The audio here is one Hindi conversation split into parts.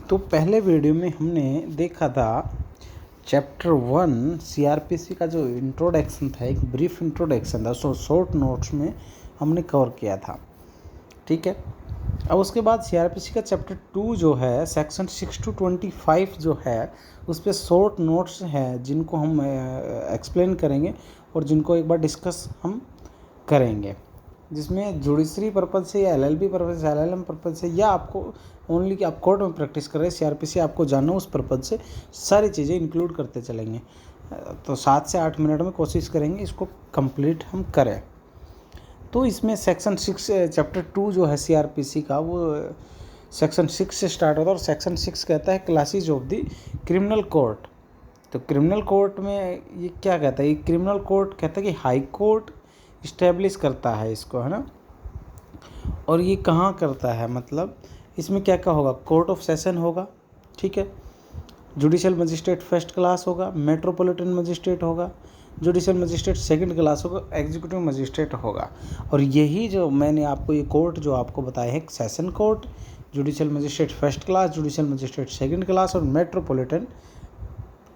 तो पहले वीडियो में हमने देखा था चैप्टर 1 सीआरपीसी का जो इंट्रोडक्शन था, एक ब्रीफ इंट्रोडक्शन था, शॉर्ट नोट्स में हमने कवर किया था। ठीक है, अब उसके बाद सीआरपीसी का चैप्टर 2 जो है सेक्शन 6 to 25 जो है उस पर शॉर्ट नोट्स हैं जिनको हम एक्सप्लेन करेंगे और जिनको एक बार डिस्कस हम करेंगे, जिसमें जुडिशरी पर्पज़ से या एलएलबी पर्पज़ से, एलएलएम पर्पज़ से, या आपको ओनली कि आप कोर्ट में प्रैक्टिस कर रहे हैं सीआरपीसी आपको जानना उस पर्पज़ से सारी चीज़ें इंक्लूड करते चलेंगे। तो 7 से 8 मिनट में कोशिश करेंगे इसको कंप्लीट हम करें। तो इसमें सेक्शन 6 चैप्टर 2 जो है सीआरपीसी का वो सेक्शन 6 से स्टार्ट होता है और सेक्शन 6 कहता है classes of the criminal court. तो क्रिमिनल कोर्ट में ये क्या कहता है, ये क्रिमिनल कोर्ट कहता है कि हाई कोर्ट इस्टेब्लिश करता है इसको, है ना। और ये कहाँ करता है, मतलब इसमें क्या क्या होगा, कोर्ट ऑफ सेशन होगा, ठीक है, जुडिशियल मजिस्ट्रेट फर्स्ट क्लास होगा, मेट्रोपॉलिटन मजिस्ट्रेट होगा, जुडिशियल मजिस्ट्रेट सेकंड क्लास होगा, एग्जीक्यूटिव मजिस्ट्रेट होगा। और यही जो मैंने आपको ये कोर्ट जो आपको बताया है, session court, judicial magistrate first class, judicial magistrate second class और मेट्रोपॉलिटन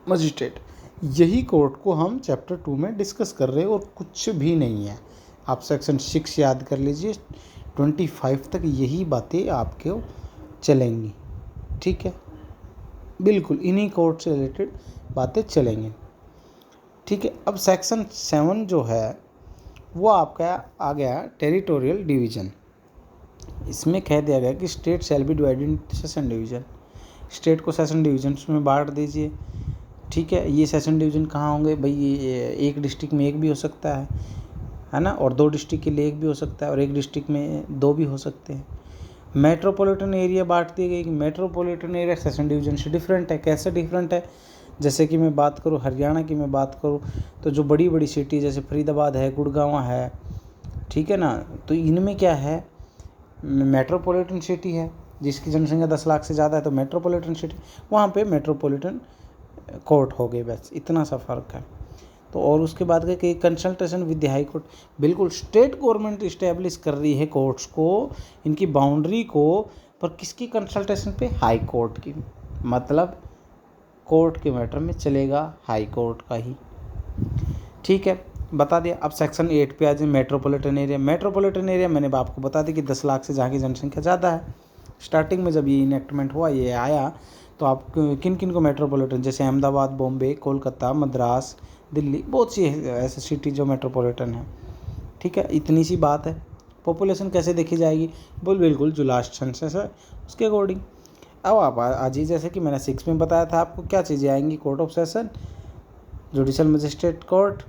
मजिस्ट्रेट, यही कोर्ट को हम चैप्टर 2 में डिस्कस कर रहे हैं और कुछ भी नहीं है। आप सेक्शन 6 याद कर लीजिए, 25 तक यही बातें आपको चलेंगी, ठीक है, बिल्कुल इन्हीं कोर्ट से रिलेटेड बातें चलेंगी, ठीक है। अब सेक्शन 7 जो है वो आपका आ गया टेरिटोरियल डिवीज़न। इसमें कह दिया गया कि state shall be divided in session division, state को सेशन डिवीजन्स में बांट दीजिए, ठीक है। ये सेशन डिवीज़न कहाँ होंगे भाई, ये एक डिस्ट्रिक्ट में एक भी हो सकता है ना, और 2 डिस्ट्रिक्ट के लिए एक भी हो सकता है और एक डिस्ट्रिक्ट में 2 भी हो सकते हैं। मेट्रोपॉलिटन एरिया बांट दी गई कि मेट्रोपॉलिटन एरिया सेशन डिवीज़न से डिफरेंट है। कैसे डिफरेंट है, जैसे कि मैं बात करूँ हरियाणा की, मैं बात करूँ तो जो बड़ी बड़ी सिटी जैसे फरीदाबाद है, गुड़गांव है, ठीक है ना, तो इनमें क्या है, मेट्रोपॉलिटन सिटी है जिसकी जनसंख्या 10 लाख से ज़्यादा है, तो मेट्रोपॉलिटन सिटी, वहाँ पे मेट्रोपॉलिटन कोर्ट हो गए, बस इतना सा फ़र्क है। तो और उसके बाद गए कि consultation with the high court, बिल्कुल स्टेट गवर्नमेंट इस्टेब्लिश कर रही है कोर्ट्स को, इनकी बाउंड्री को, पर किसकी कंसल्टेशन पे, हाई कोर्ट की, मतलब कोर्ट के मैटर में चलेगा हाई कोर्ट का ही, ठीक है, बता दिया। अब सेक्शन 8 पे आ जाए, मेट्रोपॉलिटन एरिया। मेट्रोपॉलिटन एरिया मैंने आपको बता दी कि 10 लाख से जहाँ की जनसंख्या ज़्यादा है। स्टार्टिंग में जब ये इनेक्टमेंट हुआ, ये आया, तो आप किन किन को मेट्रोपॉलिटन, जैसे अहमदाबाद, बॉम्बे, कोलकाता, मद्रास, दिल्ली, बहुत सी ऐसे सिटी जो मेट्रोपॉलिटन है, ठीक है, इतनी सी बात है। पॉपुलेशन कैसे देखी जाएगी, बिल्कुल जो लास्ट सेंसस है उसके अकॉर्डिंग। अब आप आज ही जैसे कि मैंने 6 में बताया था आपको क्या चीज़ें आएंगी, court of session, judicial magistrate court,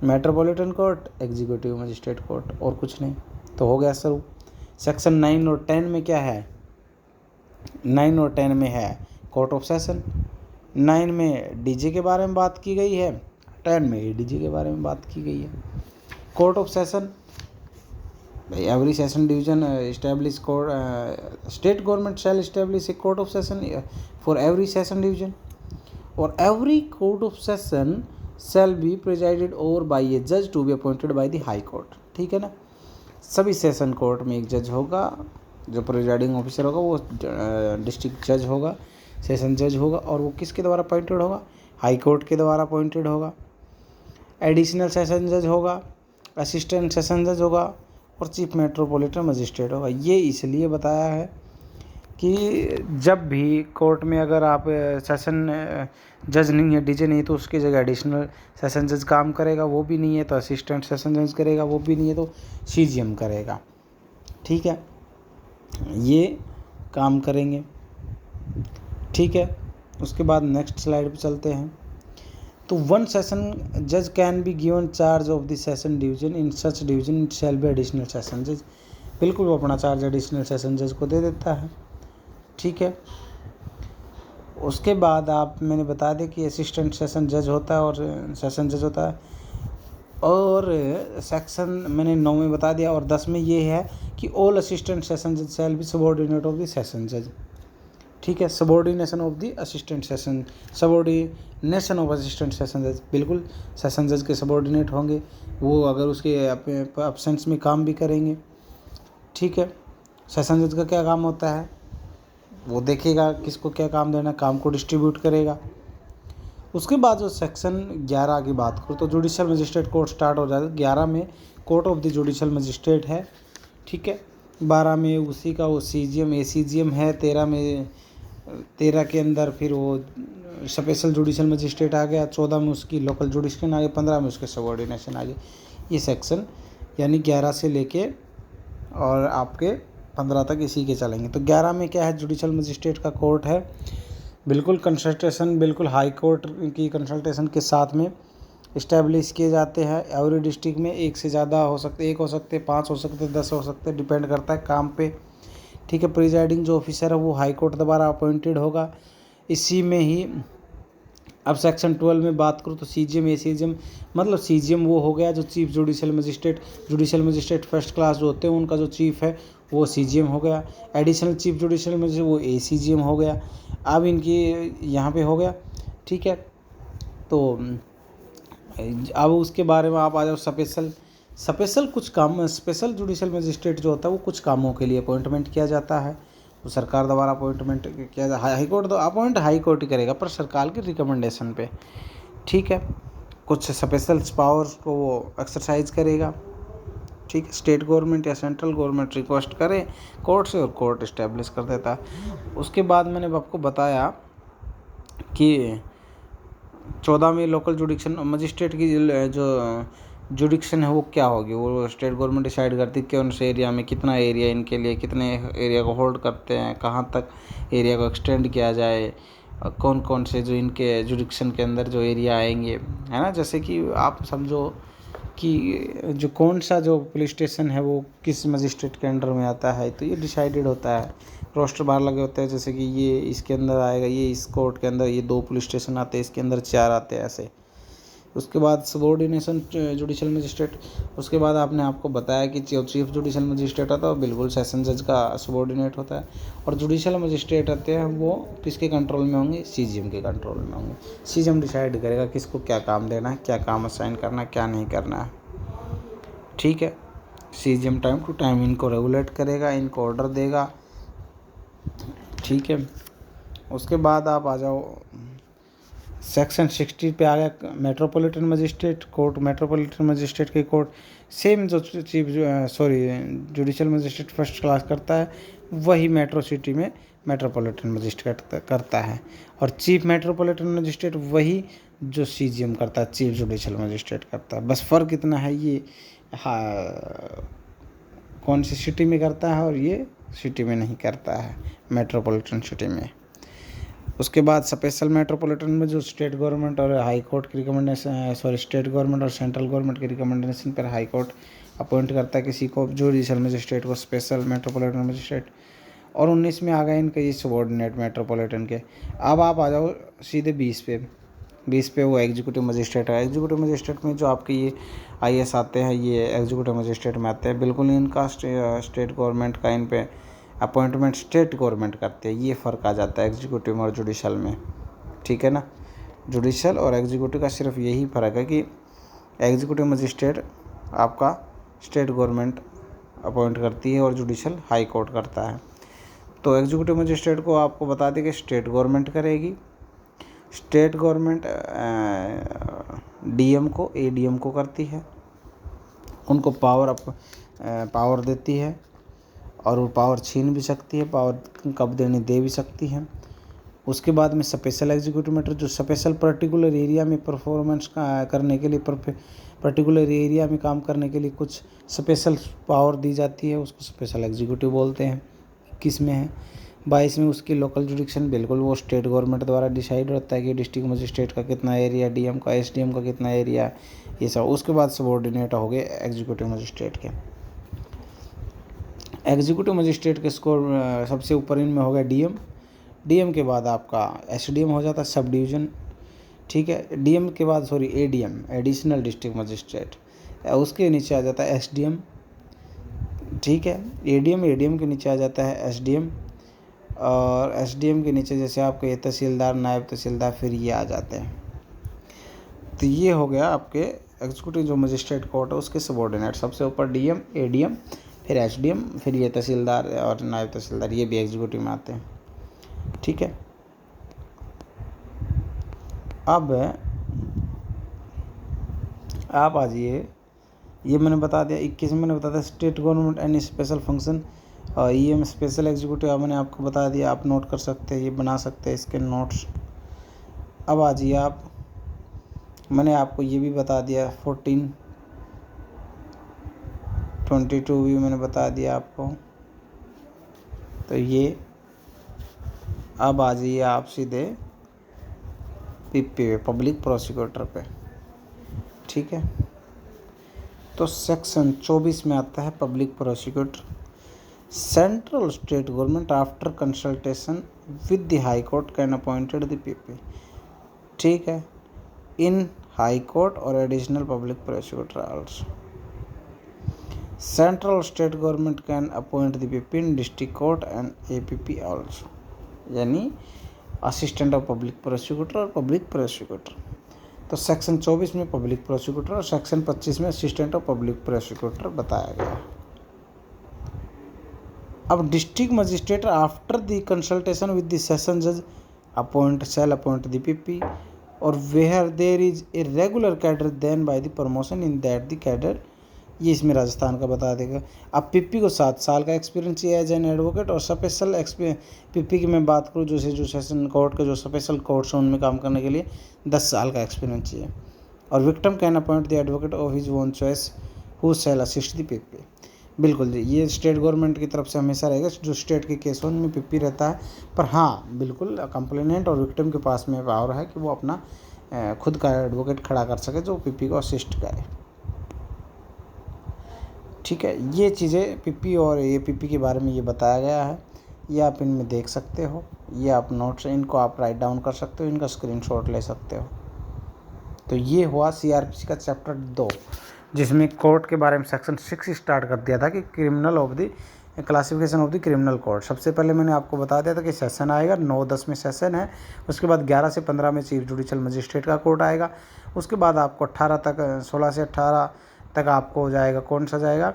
metropolitan court, executive magistrate court, और कुछ नहीं। तो हो गया शुरू। सेक्शन 9 और 10 में क्या है, 9 और 10 में है कोर्ट ऑफ सेशन। 9 में डीजे के बारे में बात की गई है, 10 में एडीजे के बारे में बात की गई है। कोर्ट ऑफ सेशन, भाई every session division establish court, state government shall establish a court of session for every session division, और every court of session shall be presided over by a जज to be appointed by the high court, ठीक है ना। सभी सेशन कोर्ट में एक जज होगा, जो प्रिजाइडिंग ऑफिसर होगा वो डिस्ट्रिक्ट जज होगा, सेशन जज होगा, और वो किसके द्वारा अपॉइंटेड होगा, हाई कोर्ट के द्वारा अपॉइंटेड होगा। एडिशनल सेशन जज होगा, असिस्टेंट सेशन जज होगा और चीफ मेट्रोपॉलिटन मजिस्ट्रेट होगा। ये इसलिए बताया है कि जब भी कोर्ट में अगर आप सेशन जज नहीं है, डीजे नहीं, तो उसकी जगह एडिशनल सेशन जज काम करेगा, वो भी नहीं है तो असिस्टेंट सेशन जज करेगा, वो भी नहीं है तो सीजीएम करेगा, ठीक है, ये काम करेंगे, ठीक है। उसके बाद नेक्स्ट स्लाइड पे चलते हैं। तो 1 सेशन जज can be given charge of the session division, in such division it shall be additional session जज, बिल्कुल वो अपना चार्ज एडिशनल सेशन जज को दे देता है, ठीक है। उसके बाद आप मैंने बता दें कि असिस्टेंट सेशन जज होता है और सेशन जज होता है, और सेक्शन मैंने 9 में बता दिया, और 10 में ये है कि ऑल असिस्टेंट सेशन जज shall be subordinate of the session जज, ठीक है, subordination of the assistant session, subordination of assistant session जज, बिल्कुल सेशन जज के सबऑर्डिनेट होंगे, वो अगर उसके एब्सेंस में काम भी करेंगे, ठीक है। सेशन जज का क्या काम होता है, वो देखेगा किसको क्या काम देना, काम को डिस्ट्रीब्यूट करेगा। उसके बाद जो सेक्शन 11 की बात करूँ तो जुडिशल मजिस्ट्रेट कोर्ट स्टार्ट हो जाता है। 11 में court of the judicial magistrate है, ठीक है। 12 में उसी का वो CGM ACGM है। 13 के अंदर फिर वो स्पेशल जुडिशल मजिस्ट्रेट आ गया। 14 में उसकी लोकल जुडिशल आ गई। 15 में उसके सबऑर्डिनेशन आ गई। ये सेक्शन यानी 11 से लेके और आपके 15 तक इसी के चलेंगे। तो 11 में क्या है, जुडिशल मजिस्ट्रेट का कोर्ट है, बिल्कुल कंसल्टेशन, बिल्कुल हाई कोर्ट की कंसल्टेशन के साथ में इस्टेब्लिश किए जाते हैं। एवरी डिस्ट्रिक्ट में एक से ज़्यादा हो सकते, 1 हो सकते, 5 हो सकते, 10 हो सकते, डिपेंड करता है काम पे, ठीक है। प्रिजाइडिंग जो ऑफिसर है वो हाई कोर्ट द्वारा अपॉइंटेड होगा। इसी में ही अब सेक्शन 12 में बात करूँ तो CGM ACGM, मतलब CGM वो हो गया जो chief judicial magistrate first class जो होते हैं उनका जो चीफ है वो CGM हो गया। एडिशनल चीफ जुडिशल मजिस्ट्रेट वो ACGM हो गया। अब इनकी यहाँ पे हो गया, ठीक है। तो अब उसके बारे में आप आ जाओ स्पेशल कुछ काम, स्पेशल जुडिशल मजिस्ट्रेट जो होता है वो कुछ कामों के लिए अपॉइंटमेंट किया जाता है। तो सरकार द्वारा अपॉइंटमेंट किया जाता है। हाई कोर्ट तो अपॉइंट हाई कोर्ट ही करेगा पर सरकार की रिकमेंडेशन पे, ठीक है। कुछ स्पेशल पावर्स को वो एक्सरसाइज करेगा, ठीक है। स्टेट गवर्नमेंट या सेंट्रल गवर्नमेंट रिक्वेस्ट करे कोर्ट से और कोर्ट इस्टेब्लिश कर देता है। उसके बाद मैंने आपको बताया कि 14 में लोकल जुडिक्शन मजिस्ट्रेट की जो जुडिक्शन है वो क्या होगी, वो स्टेट गवर्नमेंट डिसाइड करती है कि उन एरिया में कितना एरिया इनके लिए, कितने एरिया को होल्ड करते हैं, कहाँ तक एरिया को एक्सटेंड किया जाए, कौन कौन से जो इनके जुडिक्शन के अंदर जो एरिया आएंगे, है ना। जैसे कि आप समझो कि जो कौन सा जो पुलिस स्टेशन है वो किस मजिस्ट्रेट के अंडर में आता है, तो ये डिसाइडेड होता है। रोस्टर बाहर लगे होते हैं, जैसे कि ये इसके अंदर आएगा, ये इस कोर्ट के अंदर ये 2 पुलिस स्टेशन आते हैं, इसके अंदर 4 आते हैं, ऐसे। उसके बाद सबऑर्डिनेशन जुडिशल मजिस्ट्रेट, उसके बाद आपको बताया कि चीफ जुडिशल मजिस्ट्रेट होता है वो बिल्कुल सेशन जज का सबऑर्डिनेट होता है। और जुडिशल मजिस्ट्रेट होते हैं वो किसके कंट्रोल में होंगे, CGM के कंट्रोल में होंगे। CGM डिसाइड करेगा किसको क्या काम देना है, क्या काम असाइन करना है, क्या नहीं करना है, ठीक है। CGM टाइम टू टाइम इनको रेगुलेट करेगा, इनको ऑर्डर देगा, ठीक है। उसके बाद आप आ जाओ सेक्शन 60 पे आ गया metropolitan magistrate court. Metropolitan magistrate की कोर्ट सेम जो chief judicial magistrate first class करता है वही मेट्रो सिटी में मेट्रोपॉलिटन मजिस्ट्रेट करता है। और चीफ मेट्रोपॉलिटन मजिस्ट्रेट वही जो CGM करता है, चीफ जुडिशल मजिस्ट्रेट करता है। बस फ़र्क इतना है, ये कौन सी सिटी में करता है और ये सिटी में नहीं करता है, मेट्रोपॉलिटन सिटी में। उसके बाद स्पेशल मेट्रोपॉलिटन में जो स्टेट गवर्नमेंट और हाई कोर्ट की रिकमेंडेशन, स्टेट गवर्नमेंट और सेंट्रल गवर्नमेंट की रिकमेंडेशन पर हाई कोर्ट अपॉइंट करता है किसी को जुडिशल मजिस्ट्रेट को, स्पेशल मेट्रोपॉलिटन मजिस्ट्रेट। और 19 में आ गए इनके ये सबऑर्डिनेट मेट्रोपॉलिटन के। अब आप आ जाओ सीधे 20 पे वो एग्जीक्यूटिव मजिस्ट्रेट है। एग्जीक्यूटिव मजिस्ट्रेट में जो आपके ये IAS आते हैं ये एग्जीक्यूटिव मजिस्ट्रेट में आते हैं। बिल्कुल इनका स्टेट गवर्नमेंट का इन पे अपॉइंटमेंट स्टेट गवर्नमेंट करते हैं। ये फ़र्क आ जाता है एग्जीक्यूटिव और जुडिशल में, ठीक है ना। जुडिशल और एग्जीक्यूटिव का सिर्फ यही फ़र्क है कि एग्जीक्यूटिव मजिस्ट्रेट आपका स्टेट गवर्नमेंट अपॉइंट करती है और जुडिशल हाई कोर्ट करता है। तो एग्जीक्यूटिव मजिस्ट्रेट को आपको बता दें कि स्टेट गवर्नमेंट करेगी। स्टेट गवर्नमेंट DM को ADM को करती है, उनको पावर देती है और वो पावर छीन भी सकती है, पावर कब देनी दे भी सकती है। उसके बाद में स्पेशल एग्जीक्यूटिव मैटर जो स्पेशल पर्टिकुलर एरिया में परफॉर्मेंस करने के लिए, पर्टिकुलर एरिया में काम करने के लिए कुछ स्पेशल पावर दी जाती है, उसको स्पेशल एग्जीक्यूटिव बोलते हैं। किस में है 22 में उसकी लोकल जुडिक्शन बिल्कुल वो स्टेट गवर्नमेंट द्वारा डिसाइड होता है कि डिस्ट्रिक्ट मजिस्ट्रेट का कितना एरिया, DM का SDM का कितना एरिया, ये सब। उसके बाद सबऑर्डिनेट हो गए एग्जीक्यूटिव मजिस्ट्रेट के। एग्जीक्यूटिव मजिस्ट्रेट के स्कोर सबसे ऊपर इनमें हो गया DM के बाद आपका SDM हो जाता है सब डिवीज़न, ठीक है। DM के बाद ADM एडिशनल डिस्ट्रिक्ट मजिस्ट्रेट, उसके नीचे आ जाता है SDM, ठीक है। ADM के नीचे आ जाता है SDM और SDM के नीचे जैसे आपके ये तहसीलदार, नायब तहसीलदार, फिर ये आ जाते हैं। तो ये हो गया आपके एग्जीक्यूटिव जो मजिस्ट्रेट कोर्ट है उसके सबऑर्डिनेट। सबसे ऊपर DM ADM फिर SDM फिर ये तहसीलदार और नायब तहसीलदार, ये भी एग्जीक्यूटिव में आते हैं। ठीक है। अब आप आ जाइए, ये मैंने बता दिया। 21 में मैंने बता दिया state government any special function, और EM स्पेशल एग्जीक्यूटिव मैंने आपको बता दिया, आप नोट कर सकते हैं, ये बना सकते हैं इसके नोट्स। अब आ जाइए आप, मैंने आपको ये भी बता दिया 14, 22 भी मैंने बता दिया आपको। तो ये अब आ जाइए आप सीधे PP पे, पब्लिक प्रोसिक्यूटर पे, ठीक है। तो सेक्शन 24 में आता है public prosecutor. Central state government after consultation with the high court can appointed the PP, ठीक है, इन हाई कोर्ट और additional public prosecutor also. Central state government can appoint the PP in district court and APP also, यानी असिस्टेंट ऑफ पब्लिक प्रोसिक्यूटर और पब्लिक प्रोसिक्यूटर। तो सेक्शन 24 में पब्लिक प्रोसिक्यूटर और सेक्शन 25 में असिस्टेंट ऑफ पब्लिक प्रोसिक्यूटर बताया गया। अब district magistrate after the consultation with the session जज shall appoint the PP, और where there is a regular cadre then by the promotion in that the cadre, ये इसमें राजस्थान का बता देगा। अब PP को 7 साल का एक्सपीरियंस चाहिए एज एन एडवोकेट, और स्पेशल PP की मैं बात करूँ जो सेशन कोर्ट के जो स्पेशल कोर्ट्स हैं उनमें काम करने के लिए 10 साल का एक्सपीरियंस चाहिए। और victim can appoint the advocate of his own choice who shall assist the PP। बिल्कुल जी, ये स्टेट गवर्नमेंट की तरफ से हमेशा रहेगा, जो स्टेट के केस हो उनमें PP रहता है। पर हाँ, बिल्कुल कंप्लेनेंट और विक्टिम के पास में पावर है कि वो अपना खुद का एडवोकेट खड़ा कर सके जो PP को असिस्ट करे, ठीक है। ये चीज़ें PP और APP के बारे में ये बताया गया है, ये आप इनमें देख सकते हो, ये आप नोट्स इनको आप राइट डाउन कर सकते हो, इनका स्क्रीनशॉट ले सकते हो। तो ये हुआ CRPC का चैप्टर 2, जिसमें कोर्ट के बारे में सेक्शन 6 स्टार्ट कर दिया था कि criminal of the classification of the criminal court. सबसे पहले मैंने आपको बता दिया था कि सेशन आएगा 9-10 में सेशन है, उसके बाद 11 से 15 में चीफ जुडिशियल मजिस्ट्रेट का कोर्ट आएगा, उसके बाद आपको 16 से 18 तक आपको हो जाएगा, कौन सा जाएगा,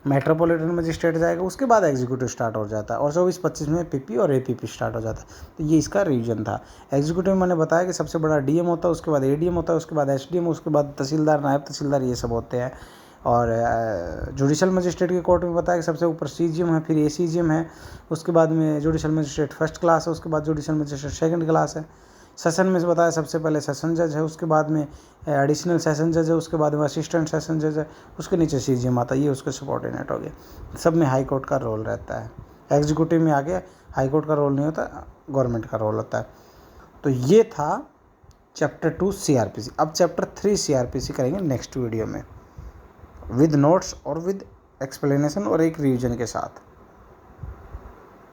मेट्रोपॉलिटन मजिस्ट्रेट जाएगा, उसके बाद एग्जीक्यूटिव स्टार्ट हो जाता है, और 24-25 में PP और APP स्टार्ट हो जाता है। तो ये इसका रिवीजन था। एग्जीक्यूटिव में मैंने बताया कि सबसे बड़ा DM होता है, उसके बाद ADM होता है, उसके बाद SDM, उसके बाद तहसीलदार, नायब तहसीलदार, ये सब होते हैं। और जुडिशल मजिस्ट्रेट के कोर्ट में बताया कि सबसे ऊपर CGM है, फिर ACGM है, उसके बाद में जुडिशल मजिस्ट्रेट फर्स्ट क्लास है, उसके बाद जुडिशल मजिस्ट्रेट सेकंड क्लास है। सेशन में से बताया सबसे पहले सेशन जज है, उसके बाद में एडिशनल सेशन जज है, उसके बाद में असिस्टेंट सेशन जज है, उसके नीचे CGM आता है, ये उसके सबऑर्डिनेट हो गया। सब में हाई कोर्ट का रोल रहता है। एग्जीक्यूटिव में आगे हाई कोर्ट का रोल नहीं होता, गवर्नमेंट का रोल होता है। तो ये था चैप्टर 2 CRPC। अब चैप्टर 3 CRPC करेंगे नेक्स्ट वीडियो में, विद नोट्स और विद एक्सप्लेनेशन और एक रिवीजन के साथ।